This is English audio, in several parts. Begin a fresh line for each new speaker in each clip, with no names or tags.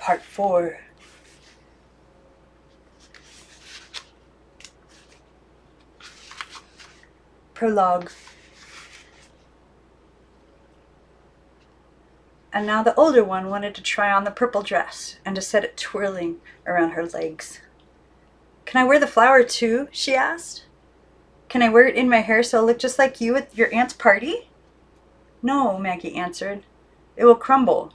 Part 4. Prologue. And now the older one wanted to try on the purple dress and to set it twirling around her legs. "Can I wear the flower too?" she asked. "Can I wear it in my hair so I'll look just like you at your aunt's party?" "No," Maggie answered. "It will crumble."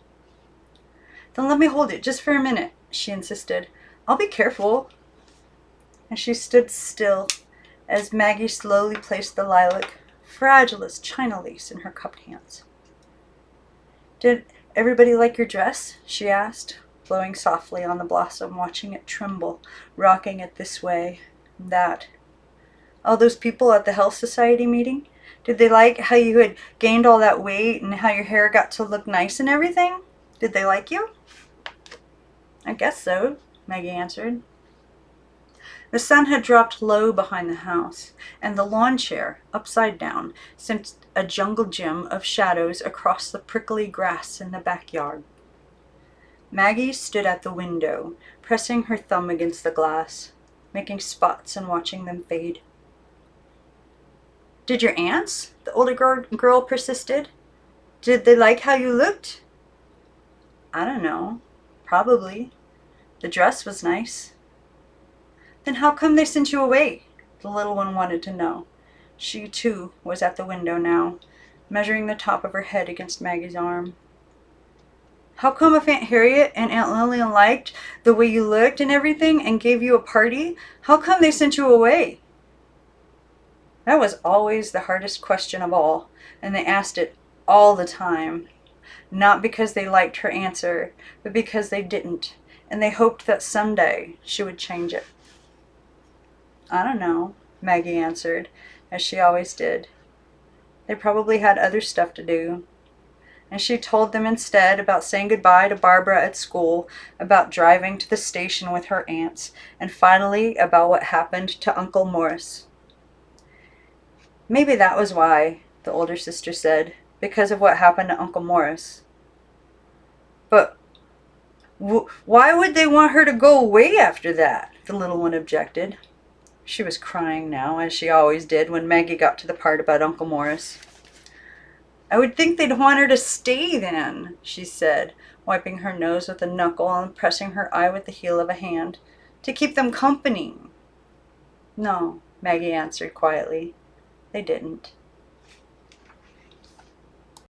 "Then let me hold it just for a minute," she insisted. "I'll be careful." And she stood still as Maggie slowly placed the lilac, fragile as china lace, in her cupped hands. "Did everybody like your dress?" she asked, blowing softly on the blossom, watching it tremble, rocking it this way and that. "All those people at the Health Society meeting? Did they like how you had gained all that weight and how your hair got to look nice and everything? Did they like you?" "I guess so," Maggie answered. The sun had dropped low behind the house, and the lawn chair, upside down, sent a jungle gym of shadows across the prickly grass in the backyard. Maggie stood at the window, pressing her thumb against the glass, making spots and watching them fade. "Did your aunts?" the older girl persisted. "Did they like how you looked?" "I don't know. Probably. The dress was nice." "Then how come they sent you away?" the little one wanted to know. She, too, was at the window now, measuring the top of her head against Maggie's arm. "How come if Aunt Harriet and Aunt Lillian liked the way you looked and everything and gave you a party, how come they sent you away?" That was always the hardest question of all, and they asked it all the time. Not because they liked her answer, but because they didn't, and they hoped that someday she would change it. "I don't know," Maggie answered, as she always did. They probably had other stuff to do. And she told them instead about saying goodbye to Barbara at school, about driving to the station with her aunts, and finally about what happened to Uncle Morris. "Maybe that was why," the older sister said, "because of what happened to Uncle Morris." "But why would they want her to go away after that?" the little one objected. She was crying now, as she always did when Maggie got to the part about Uncle Morris. "I would think they'd want her to stay then," she said, wiping her nose with a knuckle and pressing her eye with the heel of a hand, "to keep them company." "No," Maggie answered quietly. "They didn't."